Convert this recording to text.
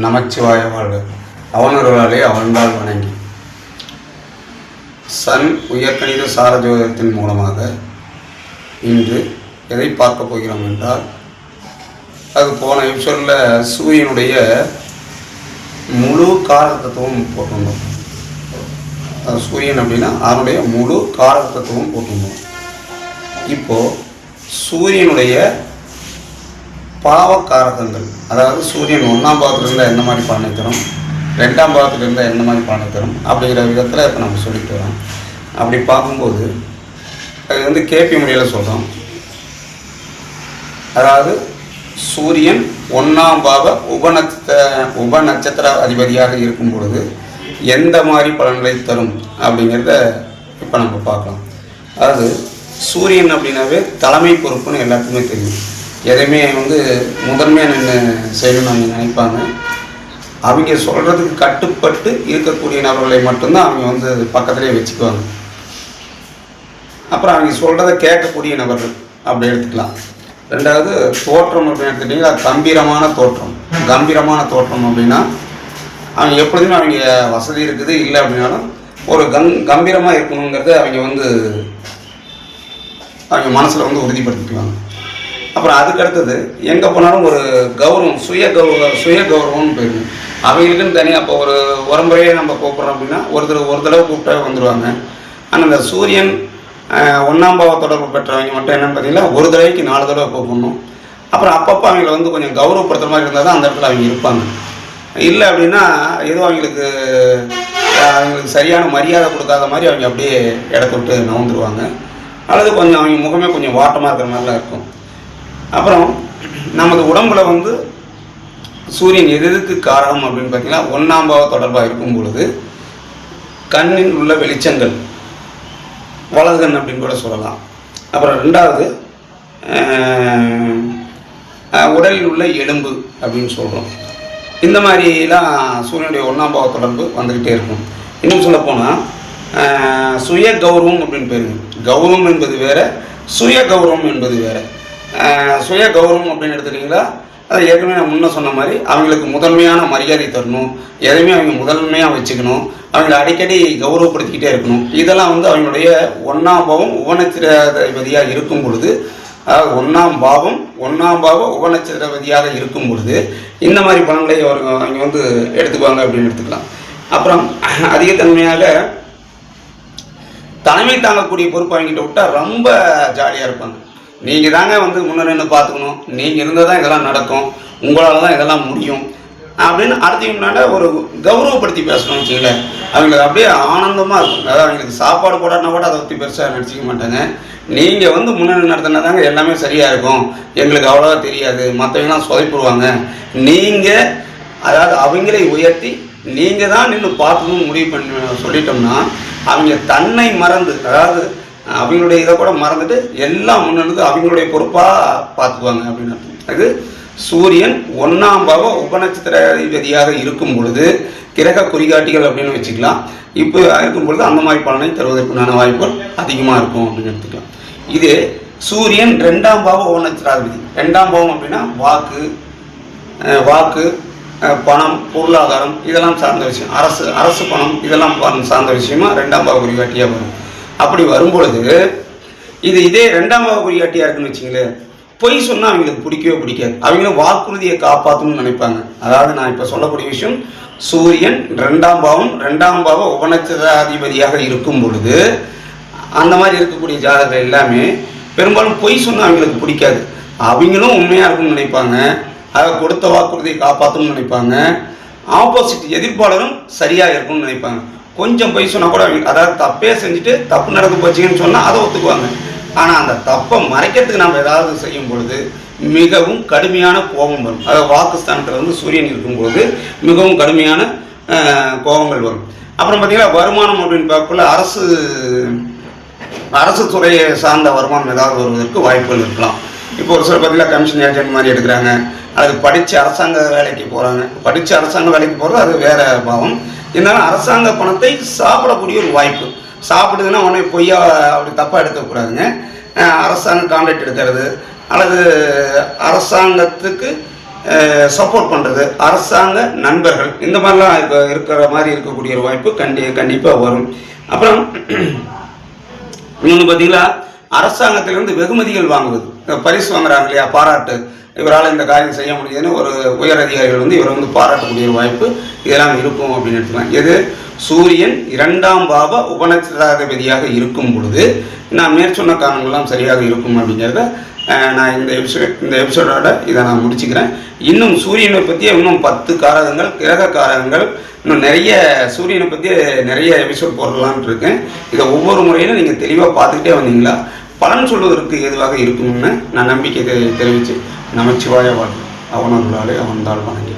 நமச்சிவாய வாழ்க. அவனொருவராலே அவன்பால் வணங்கி சன் உயர்கணித சாரஜோதத்தின் மூலமாக இன்று எதை பார்க்க போகிறோம் என்றால், அது போன எபிசோடில் சூரியனுடைய முழு காரகத்துவம் போட்டிருந்தோம். அது சூரியன் அப்படின்னா அதனுடைய முழு காரகத்துவம் போட்டிருந்தோம். இப்போது சூரியனுடைய பாவக்காரகங்கள், அதாவது சூரியன் 1ஆம் பாவத்தில் இருந்தால் என்ன மாதிரி பலனை தரும், 2ஆம் பாவத்தில் இருந்தால் என்ன மாதிரி பலனை தரும் அப்படிங்கிற விதத்தில் இப்போ நம்ம சொல்லிட்டு வரோம். அப்படி பார்க்கும்போது அது கேபி முறையில் சொல்கிறோம். அதாவது சூரியன் 1ஆம் பாவ உப நட்சத்திர அதிபதியாக இருக்கும் பொழுது எந்த மாதிரி பலன்களை தரும் அப்படிங்கிறத இப்போ நம்ம பார்க்கலாம். அதாவது சூரியன் அப்படின்னாவே தலைமை பொறுப்புன்னு எல்லாத்துக்குமே தெரியும். எதையுமே முதன்மையாக நின்று செய்யணும்னு அவங்க நினைப்பாங்க. அவங்க சொல்கிறதுக்கு கட்டுப்பட்டு இருக்கக்கூடிய நபர்களை மட்டும்தான் அவங்க பக்கத்துலேயே வச்சுக்குவாங்க. அப்புறம் அவங்க சொல்கிறத கேட்கக்கூடிய நபர்கள் அப்படி எடுத்துக்கலாம். ரெண்டாவது தோற்றம் அப்படின்னு எடுத்துக்கிட்டிங்கன்னா கம்பீரமான தோற்றம். கம்பீரமான தோற்றம் அப்படின்னா அவங்க எப்பொழுதுமே அவங்க வசதி இருக்குது இல்லை அப்படின்னாலும் ஒரு கம்பீரமாக இருக்கணுங்கிறத அவங்க மனசில் உறுதிப்படுத்திக்குவாங்க. அப்புறம் அதுக்கடுத்தது எங்கே போனாலும் ஒரு கௌரவம், சுய கௌரவம்னு போயிடும் அவங்களுக்குன்னு தனியாக. அப்போ ஒரு முறையே நம்ம கூப்பிட்றோம் அப்படின்னா ஒரு தடவை கூப்பிட்டா வந்துடுவாங்க. ஆனால் இந்த சூரியன் 1ஆம் பாவ தொடர்பு பெற்றவங்க மட்டும் என்னென்னு பார்த்தீங்கன்னா ஒரு தடவைக்கு 4 தடவை கூப்பிடணும். அப்புறம் அப்பப்போ அவங்கள கொஞ்சம் கௌரவப்படுத்துகிற மாதிரி இருந்தால் தான் அந்த இடத்துல அவங்க இருப்பாங்க. இல்லை அப்படின்னா ஏதோ அவங்களுக்கு சரியான மரியாதை கொடுக்காத மாதிரி அவங்க அப்படியே இடத்த விட்டு நவுந்துருவாங்க. அல்லது கொஞ்சம் அவங்க முகமே கொஞ்சம் வாட்டமாக இருக்கிற மாதிரிலாம் இருக்கும். அப்புறம் நமது உடம்புல சூரியன் எதுக்கு காரகம் அப்படின்னு பார்த்தீங்கன்னா 1ஆம் பாவ தொடர்பாக இருக்கும் பொழுது கண்ணில் உள்ள வெளிச்சங்கள், வலது கண் அப்படின்னு கூட சொல்லலாம். அப்புறம் ரெண்டாவது உடலில் உள்ள எலும்பு அப்படின்னு சொல்கிறோம். இந்த மாதிரிலாம் சூரியனுடைய 1ஆம் பாவ தொடர்பு வந்துக்கிட்டே இருக்கும். இன்னும் சொல்லப்போனால் சுய கௌரவம் அப்படின்னு பேருங்க. கௌரவம் என்பது வேறு, சுய கௌரவம் என்பது வேறு. சுய கௌரவம் அப்படின்னு எடுத்துக்கிட்டிங்களா, அதை ஏற்கனவே நான் முன்ன சொன்ன மாதிரி அவங்களுக்கு முதன்மையான மரியாதை தரணும், எதையுமே அவங்க முதன்மையாக வச்சுக்கணும், அவங்களை அடிக்கடி கௌரவப்படுத்திக்கிட்டே இருக்கணும். இதெல்லாம் அவங்களுடைய 1ஆம் பாவம் உபநட்சத்திரபதியாக இருக்கும் பொழுது, அதாவது 1ஆம் பாவ உபநட்சத்திரபதியாக இருக்கும் பொழுது இந்த மாதிரி பலன்களை அவங்க எடுத்துக்குவாங்க அப்படின்னு எடுத்துக்கலாம். அப்புறம் அதிகத்தன்மையாக தலைமை தாங்கக்கூடிய பொறுப்பு அவங்ககிட்ட விட்டால் ரொம்ப ஜாலியாக இருப்பாங்க. நீங்கள் தாங்க முன்ன நின்று பார்த்துக்கணும், நீங்கள் இருந்தால் தான் இதெல்லாம் நடக்கும், உங்களால் தான் இதெல்லாம் முடியும் அப்படின்னு அடுத்தவங்களாண்ட ஒரு கௌரவப்படுத்தி பேசணும்னு வச்சுங்களேன். அவங்களுக்கு அப்படியே ஆனந்தமாக இருக்கும். அதாவது அவங்களுக்கு சாப்பாடு போடாட்டினா கூட அதை பற்றி பெருசாக நினச்சிக்க மாட்டாங்க. நீங்கள் முன்னணி நடத்தினா தாங்க எல்லாமே சரியாக இருக்கும், எங்களுக்கு அவ்வளோவா தெரியாது, மற்றவங்களாம் சொதைப்படுவாங்க. நீங்கள் அதாவது அவங்களை உயர்த்தி நீங்கள் தான் நின்று பார்க்கணும்னு முடிவு பண்ணி சொல்லிட்டோம்னா அவங்க தன்னை மறந்து, அதாவது அவங்களுடைய இதை கூட மறந்துட்டு எல்லாம் முன்னெடுத்து அவங்களுடைய பொறுப்பாக பார்த்துக்குவாங்க அப்படின்னு அர்த்தம். அது சூரியன் 1ஆம் பாவ உபநட்சத்திராதிபதியாக இருக்கும் பொழுது கிரக குறிகாட்டிகள் அப்படின்னு வச்சுக்கலாம். இப்போ இருக்கும் பொழுது அந்த மாதிரி பலனை தருவதற்குண்டான வாய்ப்புகள் அதிகமாக இருக்கும் அப்படின்னு எடுத்துக்கலாம். இது சூரியன் 2ஆம் பாவ உபநட்சத்திராதிபதி. 2ஆம் பாவம் அப்படின்னா வாக்கு, பணம், பொருளாதாரம் இதெல்லாம் சார்ந்த விஷயம். அரசு பணம் இதெல்லாம் சார்ந்த விஷயமா 2ஆம் பாவ குறிகாட்டியாக வரும். அப்படி வரும்பொழுது இதே 2ஆம் பாவ குறிகாட்டியாக இருக்குன்னு வச்சுங்களேன், பொய் சொன்னால் அவங்களுக்கு பிடிக்கவே பிடிக்காது. அவங்களும் வாக்குறுதியை காப்பாற்றணும்னு நினைப்பாங்க. அதாவது நான் இப்போ சொல்லக்கூடிய விஷயம், சூரியன் 2ஆம் பாவ உபநட்சத்திராதிபதியாக இருக்கும் பொழுது அந்த மாதிரி இருக்கக்கூடிய ஜாதகங்கள் எல்லாமே பெரும்பாலும் பொய் சொன்னால் அவங்களுக்கு பிடிக்காது. அவங்களும் உண்மையாக இருக்கும்னு நினைப்பாங்க, அதை கொடுத்த வாக்குறுதியை காப்பாற்றணும்னு நினைப்பாங்க. ஆப்போசிட் எதிர்ப்பாளரும் சரியாக இருக்கும்னு நினைப்பாங்க. கொஞ்சம் பொய் சொன்னால் கூட அதாவது தப்பே செஞ்சுட்டு தப்பு நடந்து போச்சுன்னு சொன்னால் அதை ஒத்துக்குவாங்க. ஆனால் அந்த தப்பை மறைக்கிறதுக்கு நம்ம ஏதாவது செய்யும் பொழுது மிகவும் கடுமையான கோபம் வரும். அதாவது வாக்குஸ்தானத்தில் சூரியன் இருக்கும்பொழுது மிகவும் கடுமையான கோபங்கள் வரும். அப்புறம் பார்த்திங்கன்னா வருமானம் அப்படின்னு பார்க்கக்குள்ள அரசு துறையை சார்ந்த வருமானம் ஏதாவது வருவதற்கு வாய்ப்புகள் இருக்கலாம். இப்போ ஒரு சில பார்த்திங்கன்னா கமிஷன் ஏஜென்ட் மாதிரி எடுக்கிறாங்க, அது படித்து அரசாங்க வேலைக்கு போகிறாங்க. படித்து அரசாங்க வேலைக்கு போகிறது அது வேறு பாவம். இருந்தாலும் அரசாங்க பணத்தை சாப்பிடக்கூடிய ஒரு வாய்ப்பு. சாப்பிடுதுன்னா உடனே பொய்யா அப்படி தப்பாக எடுக்கக்கூடாதுங்க. அரசாங்க கான்ட்ராக்ட் எடுக்கிறது அல்லது அரசாங்கத்துக்கு சப்போர்ட் பண்ணுறது, அரசாங்க நண்பர்கள், இந்த மாதிரிலாம் இருக்கிற மாதிரி இருக்கக்கூடிய ஒரு வாய்ப்பு கண்டிப்பாக வரும். அப்புறம் இன்னொன்று பார்த்தீங்களா, அரசாங்கத்திலிருந்து வெகுமதிகள் வாங்குவது, பரிசு வாங்குறாங்க இல்லையா, பாராட்டு, இவரால் இந்த காரியம் செய்ய முடியுதுன்னு ஒரு உயர் அதிகாரிகள் வந்து இவரை வந்து பாராட்டக்கூடிய ஒரு வாய்ப்பு இதெல்லாம் இருக்கும் அப்படின்னு எடுத்துக்கலாம். எது? சூரியன் 2ஆம் பாவ உபநட்சத்திராதிபதியாக இருக்கும் பொழுது நான் மேற்சொன்ன காரணங்கள்லாம் சரியாக இருக்கும் அப்படிங்கிறத நான் இந்த எபிசோடோட இதை நான் முடிச்சுக்கிறேன். இன்னும் சூரியனை பற்றிய இன்னும் 10 காரகங்கள், கிரக காரகங்கள், இன்னும் நிறைய சூரியனை பற்றி நிறைய எபிசோட் போடலான்னு இருக்கேன். இதை ஒவ்வொரு முறையிலும் நீங்கள் தெளிவாக பார்த்துக்கிட்டே வந்தீங்களா பலன் சொல்வதற்கு ஏதுவாக இருக்கும்னு நான் நம்பிக்கை தெரிவித்து நமச்சிவாய வாழ்வு அவனர்களாலே அவன்தாள் வணங்கி